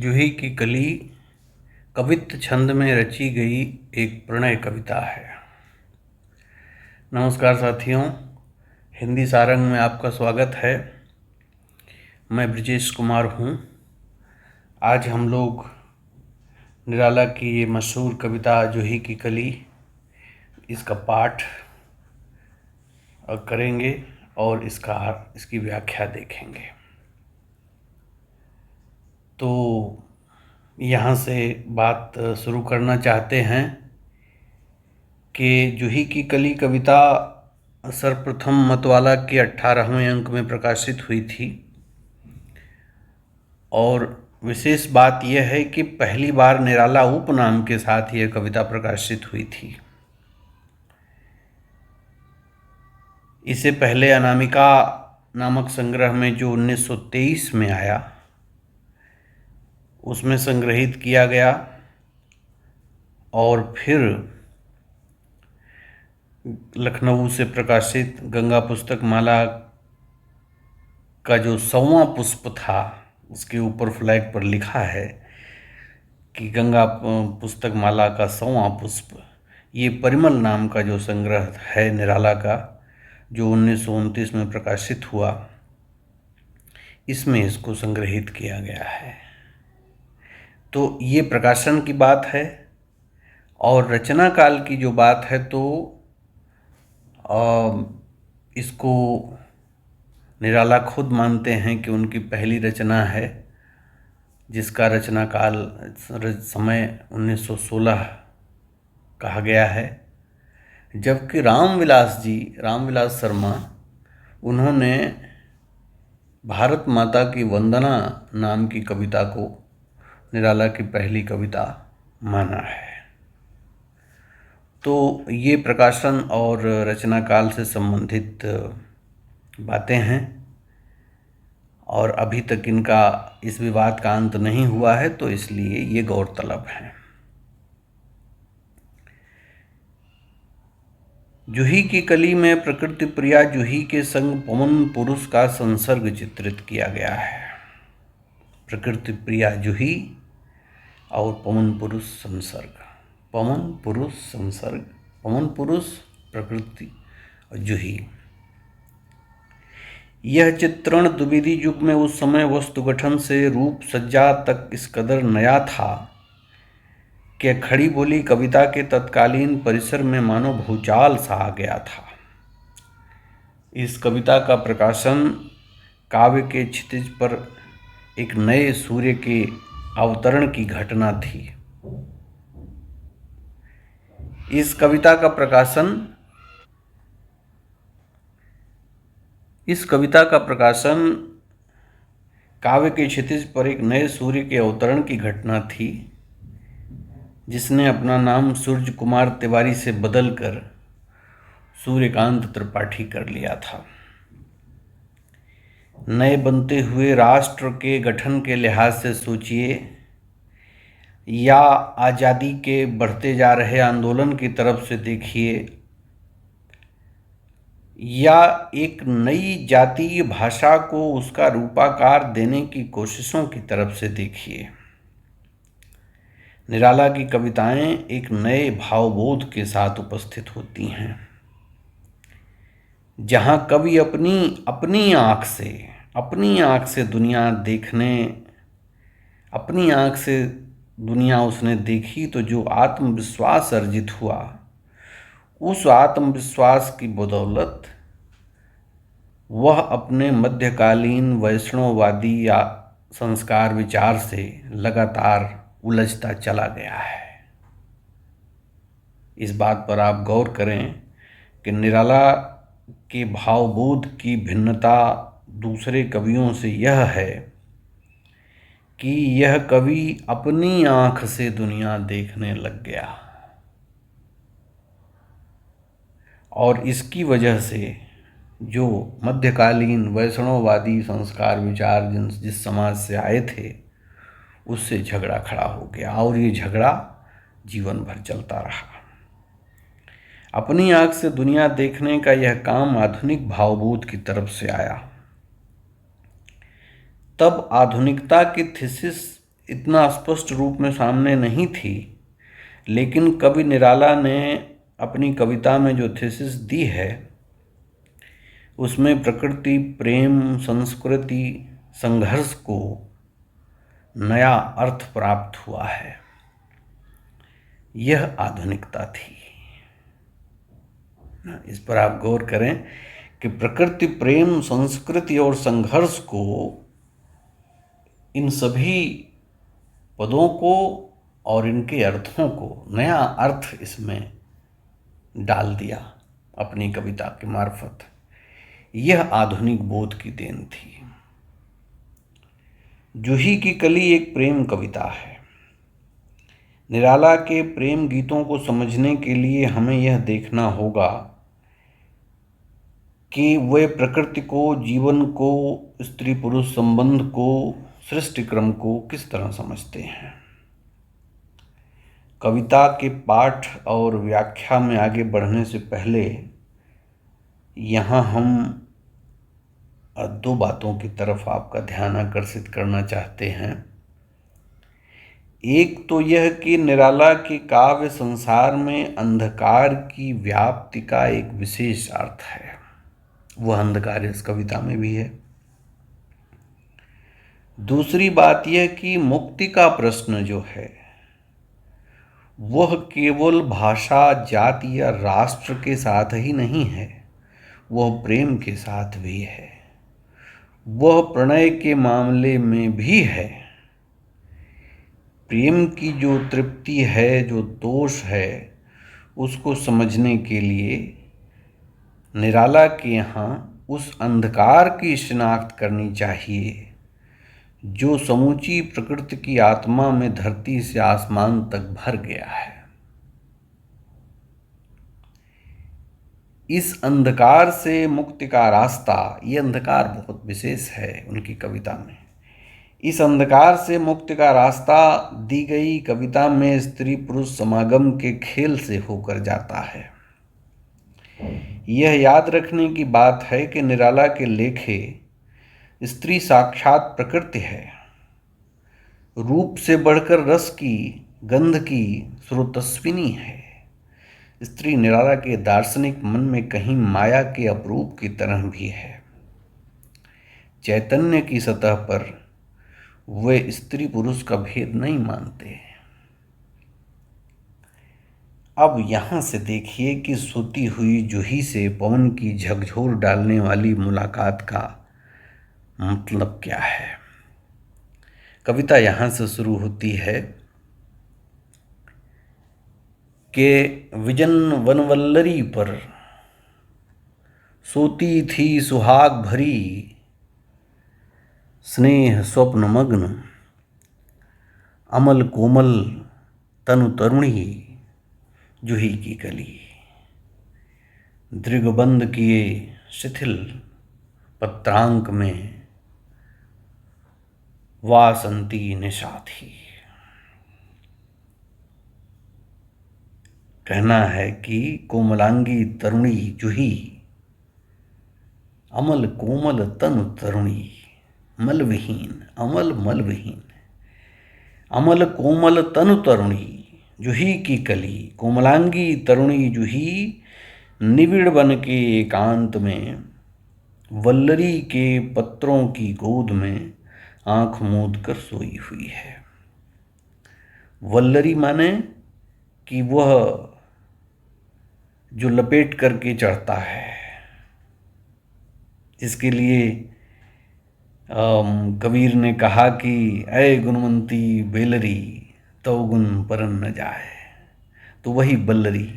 जूही की कली कवित्त छंद में रची गई एक प्रणय कविता है। नमस्कार साथियों, हिंदी सारंग में आपका स्वागत है। मैं ब्रजेश कुमार हूँ। आज हम लोग निराला की ये मशहूर कविता जूही की कली, इसका पाठ करेंगे और इसकी व्याख्या देखेंगे। तो यहाँ से बात शुरू करना चाहते हैं कि जूही की कली कविता सर्वप्रथम मतवाला के 18वें अंक में प्रकाशित हुई थी और विशेष बात यह है कि पहली बार निराला उपनाम के साथ यह कविता प्रकाशित हुई थी। इससे पहले अनामिका नामक संग्रह में जो 1923 में आया, उसमें संग्रहित किया गया और फिर लखनऊ से प्रकाशित गंगा पुस्तक माला का जो 100वां पुष्प था, उसके ऊपर फ्लैग पर लिखा है कि गंगा पुस्तक माला का 100वां पुष्प, ये परिमल नाम का जो संग्रह है निराला का, जो 1929 में प्रकाशित हुआ, इसमें इसको संग्रहित किया गया है। तो ये प्रकाशन की बात है। और रचना काल की जो बात है तो इसको निराला खुद मानते हैं कि उनकी पहली रचना है, जिसका रचना काल समय 1916 कहा गया है। जबकि रामविलास शर्मा, उन्होंने भारत माता की वंदना नाम की कविता को निराला की पहली कविता माना है। तो ये प्रकाशन और रचना काल से संबंधित बातें हैं और अभी तक इनका इस विवाद का अंत नहीं हुआ है, तो इसलिए ये गौरतलब है। जूही की कली में प्रकृति प्रिया जूही के संग पवन पुरुष का संसर्ग चित्रित किया गया है। प्रकृति प्रिया जूही और पवन पुरुष संसर्ग, पवन पुरुष संसर्ग, पवन पुरुष प्रकृति और जूही। यह चित्रण द्विवेदी युग में उस समय वस्तु गठन से रूप सज्जा तक इस कदर नया था कि खड़ी बोली कविता के तत्कालीन परिसर में मानो भूचाल सा आ गया था। इस कविता का प्रकाशन काव्य के क्षितिज पर एक नए सूर्य के अवतरण की घटना थी। इस कविता का प्रकाशन काव्य के क्षितिज पर एक नए सूर्य के अवतरण की घटना थी, जिसने अपना नाम सूर्य कुमार तिवारी से बदलकर सूर्यकांत त्रिपाठी कर लिया था। नए बनते हुए राष्ट्र के गठन के लिहाज से सोचिए या आज़ादी के बढ़ते जा रहे आंदोलन की तरफ से देखिए या एक नई जातीय भाषा को उसका रूपाकार देने की कोशिशों की तरफ से देखिए, निराला की कविताएं एक नए भावबोध के साथ उपस्थित होती हैं, जहां कवि अपनी आँख से दुनिया देखने, अपनी आँख से दुनिया उसने देखी तो जो आत्मविश्वास अर्जित हुआ, उस आत्मविश्वास की बदौलत वह अपने मध्यकालीन वैष्णववादी या संस्कार विचार से लगातार उलझता चला गया है। इस बात पर आप गौर करें कि निराला के भावबोध की भिन्नता दूसरे कवियों से यह है कि यह कवि अपनी आँख से दुनिया देखने लग गया और इसकी वजह से जो मध्यकालीन वैष्णववादी संस्कार विचार जिस समाज से आए थे, उससे झगड़ा खड़ा हो गया और ये झगड़ा जीवन भर चलता रहा। अपनी आँख से दुनिया देखने का यह काम आधुनिक भावबोध की तरफ से आया। तब आधुनिकता की थीसिस इतना स्पष्ट रूप में सामने नहीं थी, लेकिन कवि निराला ने अपनी कविता में जो थीसिस दी है उसमें प्रकृति, प्रेम, संस्कृति, संघर्ष को नया अर्थ प्राप्त हुआ है। यह आधुनिकता थी। इस पर आप गौर करें कि प्रकृति, प्रेम, संस्कृति और संघर्ष को, इन सभी पदों को और इनके अर्थों को नया अर्थ इसमें डाल दिया अपनी कविता के मार्फत। यह आधुनिक बोध की देन थी। जूही की कली एक प्रेम कविता है। निराला के प्रेम गीतों को समझने के लिए हमें यह देखना होगा कि वे प्रकृति को, जीवन को, स्त्री पुरुष संबंध को, सृष्टि क्रम को किस तरह समझते हैं। कविता के पाठ और व्याख्या में आगे बढ़ने से पहले यहाँ हम दो बातों की तरफ आपका ध्यान आकर्षित करना चाहते हैं। एक तो यह कि निराला के काव्य संसार में अंधकार की व्याप्ति का एक विशेष अर्थ है। वह अंधकार इस कविता में भी है। दूसरी बात यह कि मुक्ति का प्रश्न जो है वह केवल भाषा, जाति या राष्ट्र के साथ ही नहीं है, वह प्रेम के साथ भी है, वह प्रणय के मामले में भी है। प्रेम की जो तृप्ति है, जो दोष है, उसको समझने के लिए निराला के यहाँ उस अंधकार की शिनाख्त करनी चाहिए जो समूची प्रकृति की आत्मा में धरती से आसमान तक भर गया है। इस अंधकार से मुक्ति का रास्ता, ये अंधकार बहुत विशेष है उनकी कविता में। इस अंधकार से मुक्ति का रास्ता दी गई कविता में स्त्री पुरुष समागम के खेल से होकर जाता है। यह याद रखने की बात है कि निराला के लेखे स्त्री साक्षात प्रकृति है। रूप से बढ़कर रस की, गंध की स्रोतस्विनी है। स्त्री निराला के दार्शनिक मन में कहीं माया के अपरूप की तरह भी है। चैतन्य की सतह पर वे स्त्री पुरुष का भेद नहीं मानते। अब यहाँ से देखिए कि सोती हुई जूही से पवन की झकझोर डालने वाली मुलाकात का मतलब क्या है। कविता यहाँ से शुरू होती है कि विजन वनवल्लरी पर सोती थी सुहाग भरी, स्नेह स्वप्न मग्न, अमल कोमल तनु तरुणी, जूही की कली। दृगबंध किए शिथिल पत्रांक में वासंती निशा थी। कहना है कि कोमलांगी तरुणी जूही, अमल कोमल तनु तरुणी, मलविहीन, अमल मलविहीन, अमल कोमल तनु तरुणी, जूही की कली। कोमलांगी तरुणी जूही निबिड़ बन के एकांत में, वल्लरी के पत्रों की गोद में आंख मूंद कर सोई हुई है। वल्लरी माने कि वह जो लपेट करके चढ़ता है। इसके लिए कबीर ने कहा कि ऐ गुणवंती बेलरी, तो गुण परन न जाए। तो वही बल्लरी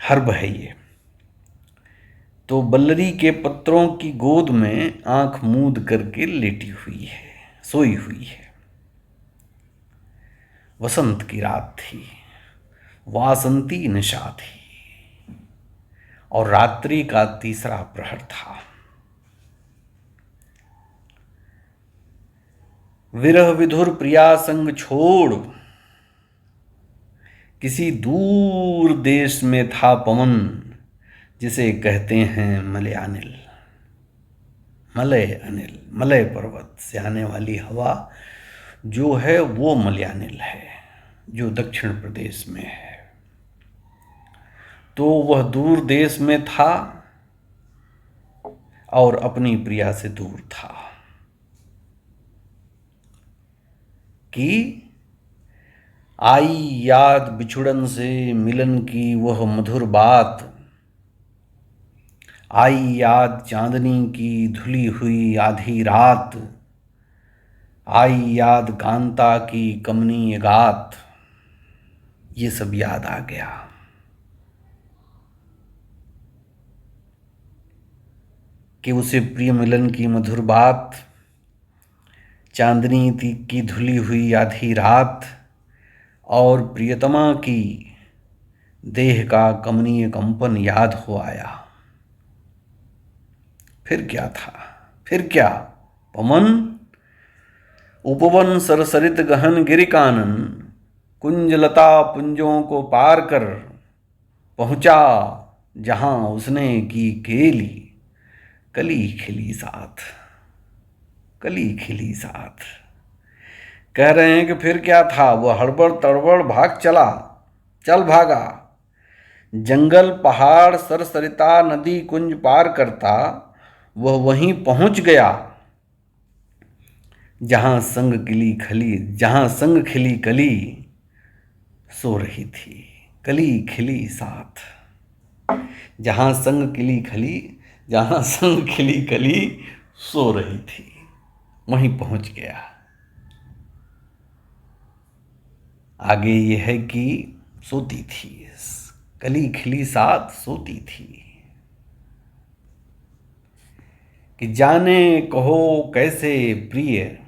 हर्ब है ये। तो बल्लरी के पत्रों की गोद में आंख मूंद करके लेटी हुई है, सोई हुई है। वसंत की रात थी, वासंती निशा थी और रात्रि का तीसरा प्रहर था। विरह विधुर प्रिया संग छोड़, किसी दूर देश में था पवन, जिसे कहते हैं मलयानिल। मलय अनिल, मलय पर्वत से आने वाली हवा जो है वो मलयानिल है, जो दक्षिण प्रदेश में है। तो वह दूर देश में था और अपनी प्रिया से दूर था कि आई याद बिछुड़न से मिलन की वह मधुर बात, आई याद चांदनी की धुली हुई आधी रात, आई याद कांता की कमनीय गात। ये सब याद आ गया। कि उसे प्रिय मिलन की मधुर बात, चांदनी की धुली हुई आधी रात और प्रियतमा की देह का कमनीय कंपन याद हो आया। फिर क्या था, फिर क्या? पवन उपवन सरसरित गहन गिरिकानन, कुंजलता पुंजों को पार कर पहुंचा जहां उसने की केली, कली खिली साथ, कली खिली साथ। कह रहे हैं कि फिर क्या था? वह हड़बड़ तड़बड़ भाग चला, चल भागा, जंगल पहाड़ सरसरिता नदी कुंज पार करता वह वहीं पहुंच गया जहां संग खिली कली सो रही थी, कली खिली साथ। जहां संग खिली कली सो रही थी, वहीं पहुंच गया। आगे यह है कि सोती थी, कली खिली साथ सोती थी। कि जाने कहो कैसे प्रिय,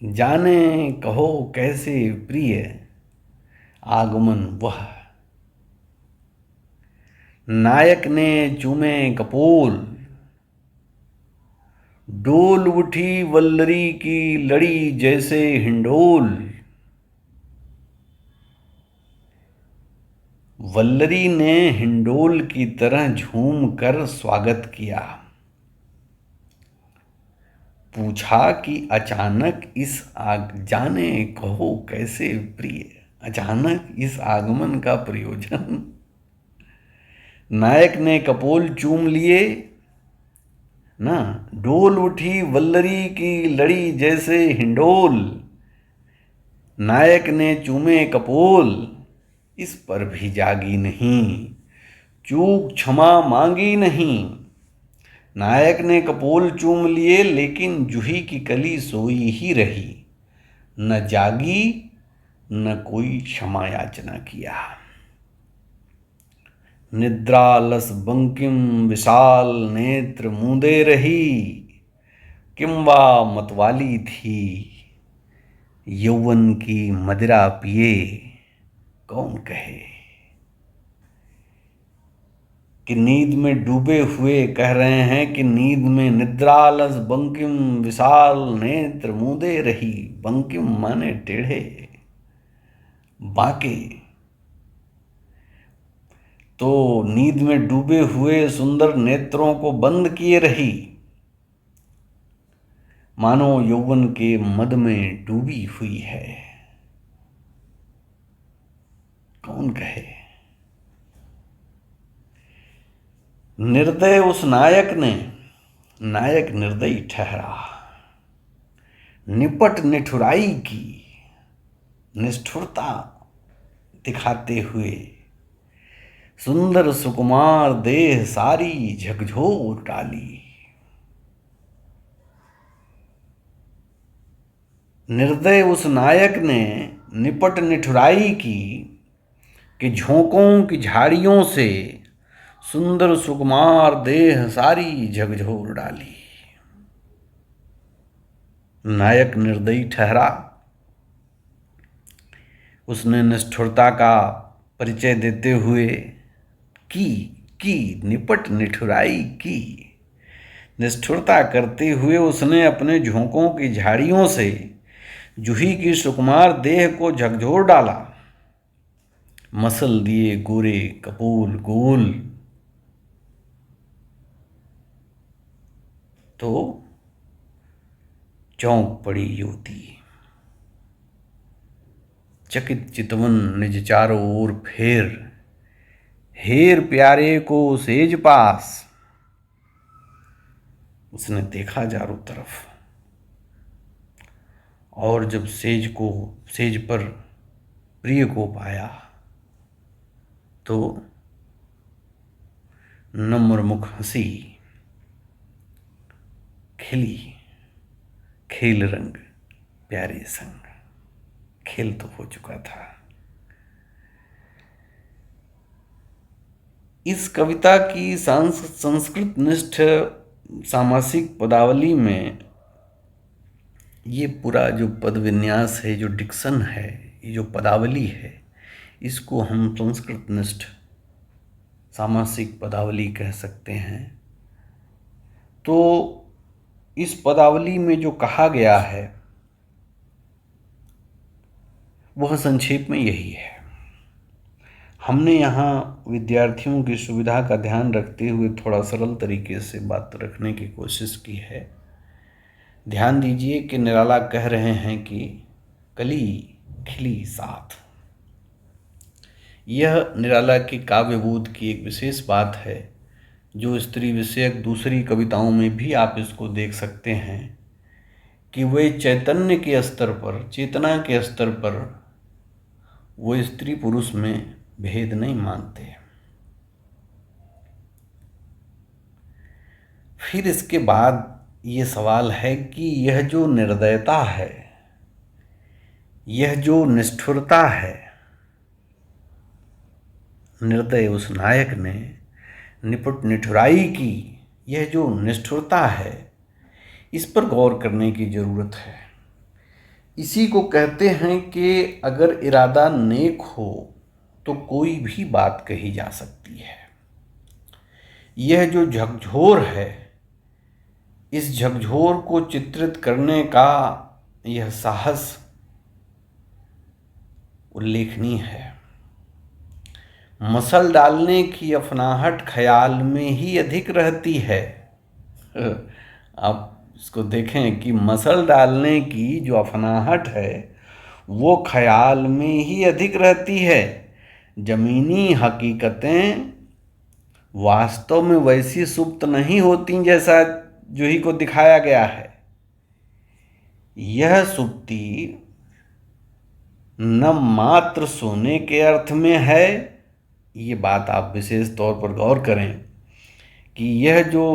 जाने कहो कैसे प्रिय आगमन वह, नायक ने चूमे कपोल, डोल उठी वल्लरी की लड़ी जैसे हिंडोल। वल्लरी ने हिंडोल की तरह झूम कर स्वागत किया। पूछा कि अचानक जाने कहो कैसे प्रिय, अचानक इस आगमन का प्रयोजन। नायक ने कपोल चूम लिए ना, डोल उठी वल्लरी की लड़ी जैसे हिंडोल, नायक ने चूमे कपोल, इस पर भी जागी नहीं, चूक क्षमा मांगी नहीं। नायक ने कपोल चूम लिए लेकिन जूही की कली सोई ही रही, न जागी न कोई क्षमा याचना किया। निद्रालस बंकिम विशाल नेत्र मूंदे रही, किंवा मतवाली थी यौवन की मदिरा पिए कौन कहे। कि नींद में डूबे हुए कह रहे हैं कि नींद में निद्रालस बंकिम विशाल नेत्र मूंदे रही। बंकिम माने टेढ़े बाके। तो नींद में डूबे हुए सुंदर नेत्रों को बंद किए रही, मानो यौवन के मद में डूबी हुई है, कौन कहे। निर्दय उस नायक निर्दयी ठहरा, निपट निठुराई की निष्ठुरता दिखाते हुए, सुंदर सुकुमार देह सारी झकझोर डाली। निर्दय उस नायक ने निपट निठुराई की कि झोंकों की झाड़ियों से सुंदर सुकुमार देह सारी झकझोर डाली। नायक निर्दयी ठहरा, उसने निष्ठुरता का परिचय देते हुए की निपट निठुराई की, निष्ठुरता करते हुए उसने अपने झोंकों की झाड़ियों से जूही की सुकुमार देह को झकझोर डाला। मसल दिए गोरे कपोल गोल, तो चौंक पड़ी युवती। चकित चितवन निज चारों ओर फेर, हेर प्यारे को सेज पास। उसने देखा चारों तरफ, और जब सेज पर प्रिय को पाया तो नम्र मुख हंसी खिली। खेल रंग प्यारे संग, खेल तो हो चुका था। इस कविता की संस्कृत निष्ठ सामासिक पदावली में ये पूरा जो पद विन्यास है, जो डिक्शन है, ये जो पदावली है, इसको हम संस्कृत निष्ठ सामासिक पदावली कह सकते हैं। तो इस पदावली में जो कहा गया है वह संक्षेप में यही है। हमने यहाँ विद्यार्थियों की सुविधा का ध्यान रखते हुए थोड़ा सरल तरीके से बात रखने की कोशिश की है। ध्यान दीजिए कि निराला कह रहे हैं कि कली खिली साथ। यह निराला की काव्यबोध की एक विशेष बात है, जो स्त्री विषयक दूसरी कविताओं में भी आप इसको देख सकते हैं कि वे चैतन्य के स्तर पर, चेतना के स्तर पर वो स्त्री पुरुष में भेद नहीं मानते। फिर इसके बाद ये सवाल है कि यह जो निर्दयता है, यह जो निष्ठुरता है, निर्दय उस नायक ने निपुट निठुराई की, यह जो निष्ठुरता है, इस पर गौर करने की जरूरत है। इसी को कहते हैं कि अगर इरादा नेक हो तो कोई भी बात कही जा सकती है। यह जो झकझोर है, इस झकझोर को चित्रित करने का यह साहस उल्लेखनीय है। मसल डालने की अफनाहट ख्याल में ही अधिक रहती है। आप इसको देखें कि मसल डालने की जो अफनाहट है वो ख्याल में ही अधिक रहती है। जमीनी हकीकतें वास्तव में वैसी सुप्त नहीं होती जैसा जूही को दिखाया गया है। यह सुप्ति न मात्र सोने के अर्थ में है, ये बात आप विशेष तौर पर गौर करें कि यह जो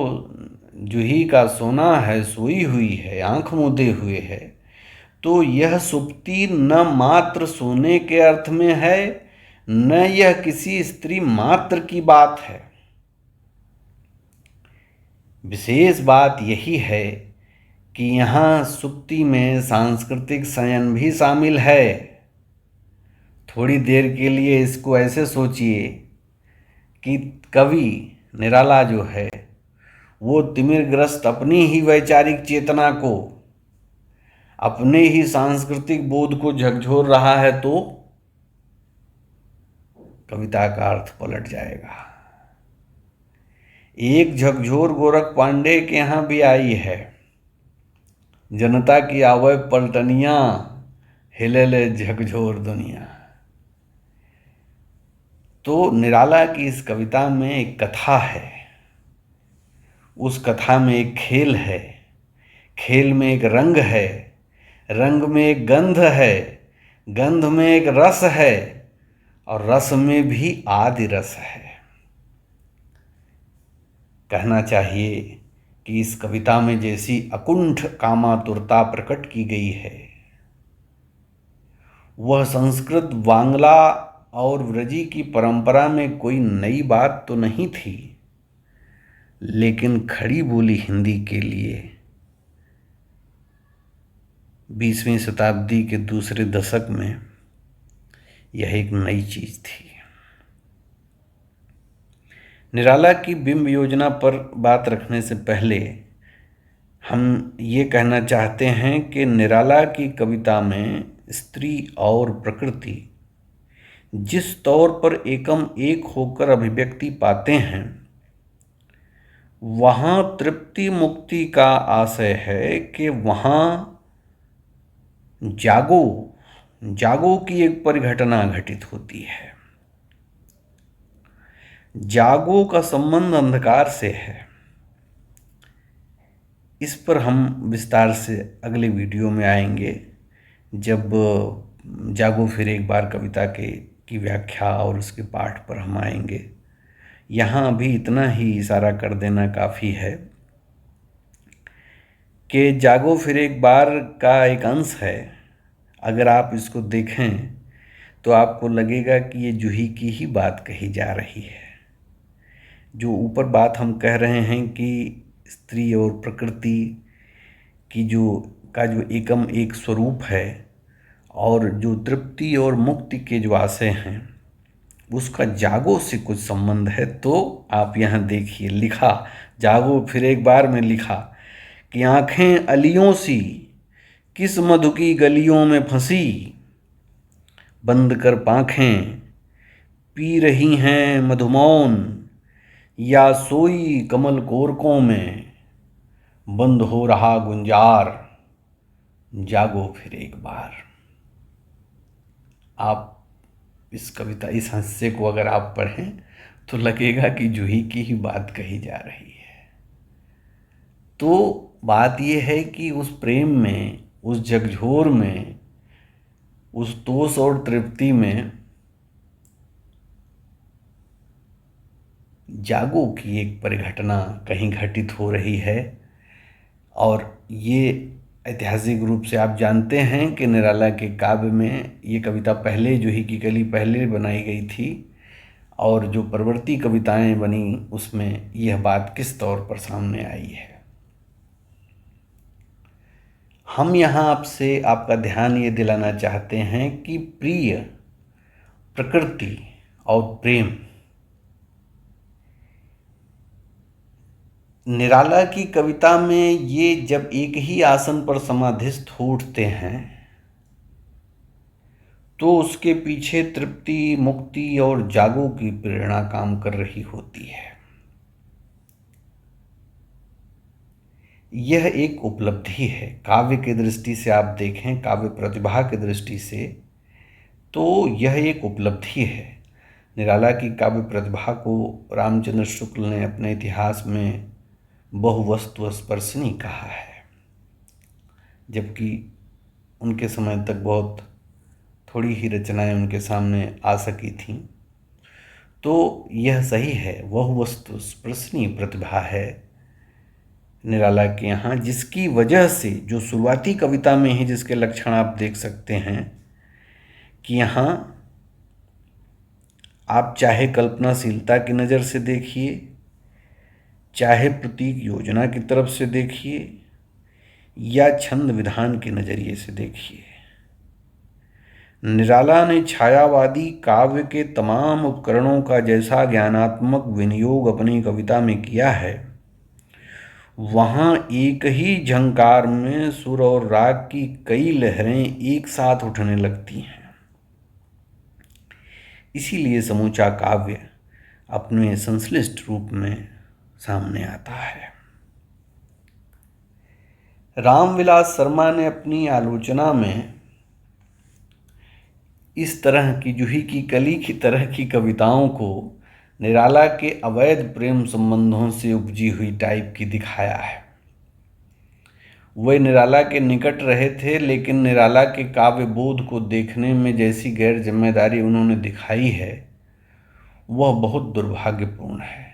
जूही का सोना है, सोई हुई है, आंख मूंदे हुए है, तो यह सुप्ति न मात्र सोने के अर्थ में है, न यह किसी स्त्री मात्र की बात है। विशेष बात यही है कि यहाँ सुप्ति में सांस्कृतिक संयम भी शामिल है। थोड़ी देर के लिए इसको ऐसे सोचिए कि कवि निराला जो है वो तिमिरग्रस्त अपनी ही वैचारिक चेतना को, अपने ही सांस्कृतिक बोध को झकझोर रहा है, तो कविता का अर्थ पलट जाएगा। एक झकझोर गोरख पांडे के यहाँ भी आई है। जनता की आवे पलटनियां, हिले ले झकझोर दुनिया। तो निराला की इस कविता में एक कथा है, उस कथा में एक खेल है, खेल में एक रंग है, रंग में एक गंध है, गंध में एक रस है, और रस में भी आदि रस है। कहना चाहिए कि इस कविता में जैसी अकुंठ कामातुरता प्रकट की गई है, वह संस्कृत, बांग्ला और व्रजी की परंपरा में कोई नई बात तो नहीं थी, लेकिन खड़ी बोली हिंदी के लिए 20वीं शताब्दी के दूसरे दशक में यह एक नई चीज थी। निराला की बिंब योजना पर बात रखने से पहले हम ये कहना चाहते हैं कि निराला की कविता में स्त्री और प्रकृति जिस तौर पर एकम एक होकर अभिव्यक्ति पाते हैं, वहाँ तृप्ति मुक्ति का आशय है कि वहाँ जागो जागो की एक परिघटना घटित होती है। जागो का संबंध अंधकार से है। इस पर हम विस्तार से अगले वीडियो में आएंगे, जब जागो फिर एक बार कविता की व्याख्या और उसके पाठ पर हम आएंगे। यहाँ अभी इतना ही इशारा कर देना काफ़ी है कि जागो फिर एक बार का एक अंश है। अगर आप इसको देखें तो आपको लगेगा कि ये जूही की ही बात कही जा रही है। जो ऊपर बात हम कह रहे हैं कि स्त्री और प्रकृति की जो एकम एक स्वरूप है, और जो तृप्ति और मुक्ति के जो आशय हैं उसका जागो से कुछ संबंध है। तो आप यहाँ देखिए, लिखा जागो फिर एक बार में लिखा कि आंखें अलियों सी किस मधु की गलियों में फंसी, बंद कर पांखें पी रही हैं मधुमौन, या सोई कमल कोरकों में बंद हो रहा गुंजार, जागो फिर एक बार। आप इस कविता, इस हास्य को अगर आप पढ़ें तो लगेगा कि जूही की ही बात कही जा रही है। तो बात यह है कि उस प्रेम में, उस झकझोर में, उस तोष और तृप्ति में जागो की एक परिघटना कहीं घटित हो रही है। और ये ऐतिहासिक रूप से आप जानते हैं कि निराला के काव्य में ये कविता पहले, जूही की कली पहले बनाई गई थी, और जो परवर्ती कविताएं बनी उसमें यह बात किस तौर पर सामने आई है। हम यहाँ आपसे आपका ध्यान ये दिलाना चाहते हैं कि प्रिय, प्रकृति और प्रेम, निराला की कविता में ये जब एक ही आसन पर समाधिस्थ हो उठते हैं तो उसके पीछे तृप्ति, मुक्ति और जागो की प्रेरणा काम कर रही होती है। यह एक उपलब्धि है काव्य की दृष्टि से। आप देखें काव्य प्रतिभा की दृष्टि से तो यह एक उपलब्धि है। निराला की काव्य प्रतिभा को रामचंद्र शुक्ल ने अपने इतिहास में बहुवस्तु स्पर्शनी कहा है, जबकि उनके समय तक बहुत थोड़ी ही रचनाएं उनके सामने आ सकी थीं। तो यह सही है, बहुवस्तु स्पर्शनी प्रतिभा है निराला के यहाँ, जिसकी वजह से जो शुरुआती कविता में ही जिसके लक्षण आप देख सकते हैं कि यहाँ आप चाहे कल्पनाशीलता की नज़र से देखिए, चाहे प्रतीक योजना की तरफ से देखिए, या छंद विधान के नज़रिए से देखिए, निराला ने छायावादी काव्य के तमाम उपकरणों का जैसा ज्ञानात्मक विनियोग अपनी कविता में किया है, वहाँ एक ही झंकार में सुर और राग की कई लहरें एक साथ उठने लगती हैं। इसीलिए समूचा काव्य अपने संश्लिष्ट रूप में सामने आता है। रामविलास शर्मा ने अपनी आलोचना में इस तरह की, जूही की कली की तरह की कविताओं को निराला के अवैध प्रेम संबंधों से उपजी हुई टाइप की दिखाया है। वे निराला के निकट रहे थे, लेकिन निराला के काव्य बोध को देखने में जैसी गैर जिम्मेदारी उन्होंने दिखाई है वह बहुत दुर्भाग्यपूर्ण है।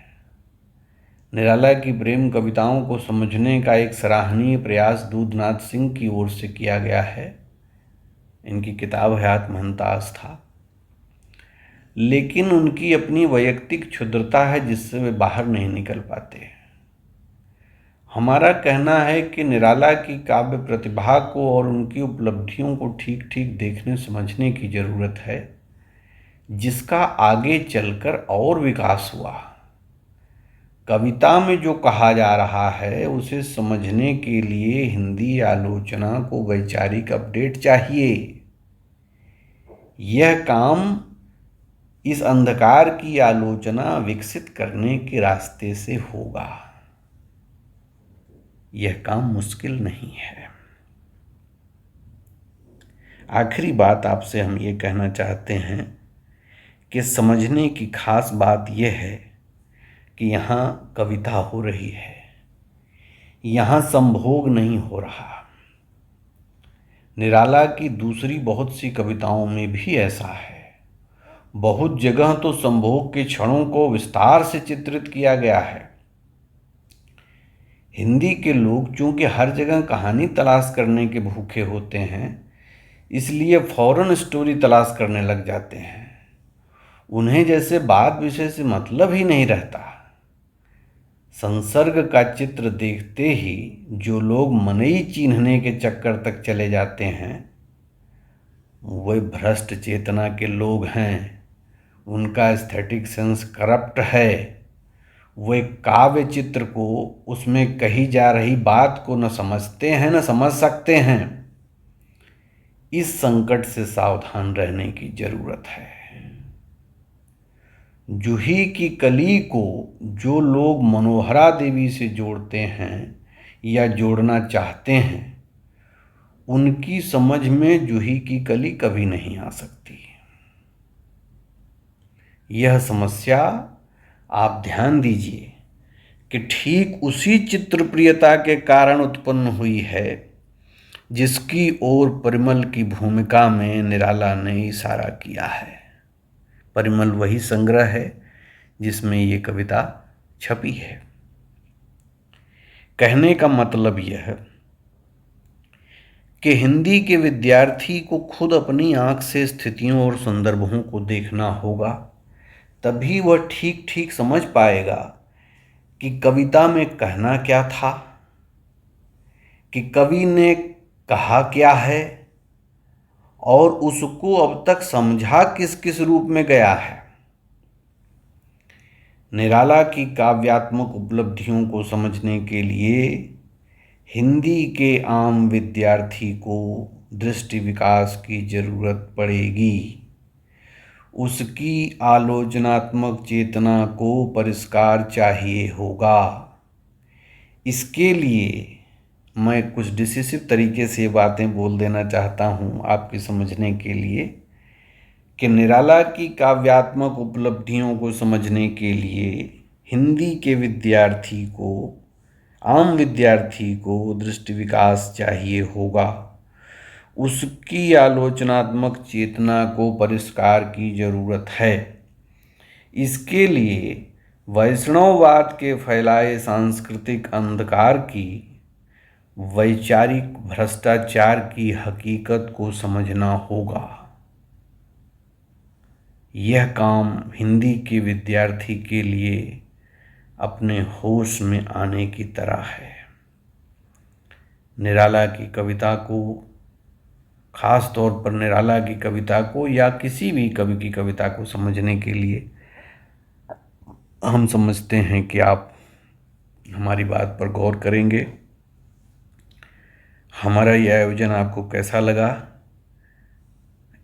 निराला की प्रेम कविताओं को समझने का एक सराहनीय प्रयास दूधनाथ सिंह की ओर से किया गया है। इनकी किताब है आत्महंता आस्था, लेकिन उनकी अपनी वैयक्तिक क्षुद्रता है जिससे वे बाहर नहीं निकल पाते। हमारा कहना है कि निराला की काव्य प्रतिभा को और उनकी उपलब्धियों को ठीक ठीक देखने समझने की ज़रूरत है, जिसका आगे चलकर और विकास हुआ। कविता में जो कहा जा रहा है उसे समझने के लिए हिंदी आलोचना को वैचारिक अपडेट चाहिए। यह काम इस अंधकार की आलोचना विकसित करने के रास्ते से होगा। यह काम मुश्किल नहीं है। आखिरी बात आपसे हम ये कहना चाहते हैं कि समझने की खास बात यह है कि यहाँ कविता हो रही है, यहाँ संभोग नहीं हो रहा। निराला की दूसरी बहुत सी कविताओं में भी ऐसा है। बहुत जगह तो संभोग के क्षणों को विस्तार से चित्रित किया गया है। हिंदी के लोग चूंकि हर जगह कहानी तलाश करने के भूखे होते हैं, इसलिए फौरन स्टोरी तलाश करने लग जाते हैं। उन्हें जैसे बात विषय से मतलब ही नहीं रहता। संसर्ग का चित्र देखते ही जो लोग मनई चिन्हने के चक्कर तक चले जाते हैं, वे भ्रष्ट चेतना के लोग हैं। उनका एस्थेटिक सेंस करप्ट है। वे काव्य चित्र को, उसमें कही जा रही बात को न समझते हैं न समझ सकते हैं। इस संकट से सावधान रहने की जरूरत है। जूही की कली को जो लोग मनोहरा देवी से जोड़ते हैं या जोड़ना चाहते हैं, उनकी समझ में जूही की कली कभी नहीं आ सकती। यह समस्या आप ध्यान दीजिए कि ठीक उसी चित्रप्रियता के कारण उत्पन्न हुई है जिसकी ओर परिमल की भूमिका में निराला ने इशारा किया है। परिमल वही संग्रह है जिसमें ये कविता छपी है। कहने का मतलब यह है कि हिंदी के विद्यार्थी को खुद अपनी आंख से स्थितियों और संदर्भों को देखना होगा, तभी वह ठीक ठीक समझ पाएगा कि कविता में कहना क्या था, कि कवि ने कहा क्या है और उसको अब तक समझा किस किस रूप में गया है। निराला की काव्यात्मक उपलब्धियों को समझने के लिए हिंदी के आम विद्यार्थी को दृष्टि विकास की जरूरत पड़ेगी। उसकी आलोचनात्मक चेतना को परिष्कार चाहिए होगा। इसके लिए मैं कुछ डिसिसिव तरीके से बातें बोल देना चाहता हूँ आपके समझने के लिए, कि निराला की काव्यात्मक उपलब्धियों को समझने के लिए हिंदी के विद्यार्थी को, आम विद्यार्थी को दृष्टि विकास चाहिए होगा। उसकी आलोचनात्मक चेतना को परिष्कार की जरूरत है। इसके लिए वैष्णववाद के फैलाए सांस्कृतिक अंधकार की, वैचारिक भ्रष्टाचार की हकीकत को समझना होगा। यह काम हिंदी के विद्यार्थी के लिए अपने होश में आने की तरह है। निराला की कविता को, खास तौर पर निराला की कविता को या किसी भी कवि की कविता को समझने के लिए हम समझते हैं कि आप हमारी बात पर गौर करेंगे। हमारा यह आयोजन आपको कैसा लगा,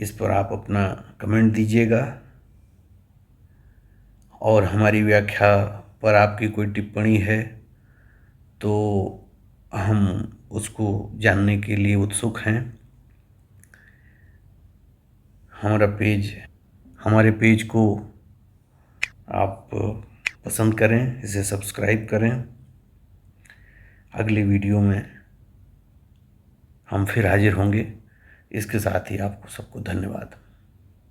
इस पर आप अपना कमेंट दीजिएगा। और हमारी व्याख्या पर आपकी कोई टिप्पणी है तो हम उसको जानने के लिए उत्सुक हैं। हमारे पेज को आप पसंद करें, इसे सब्सक्राइब करें। अगली वीडियो में हम फिर हाजिर होंगे। इसके साथ ही आपको सबको धन्यवाद।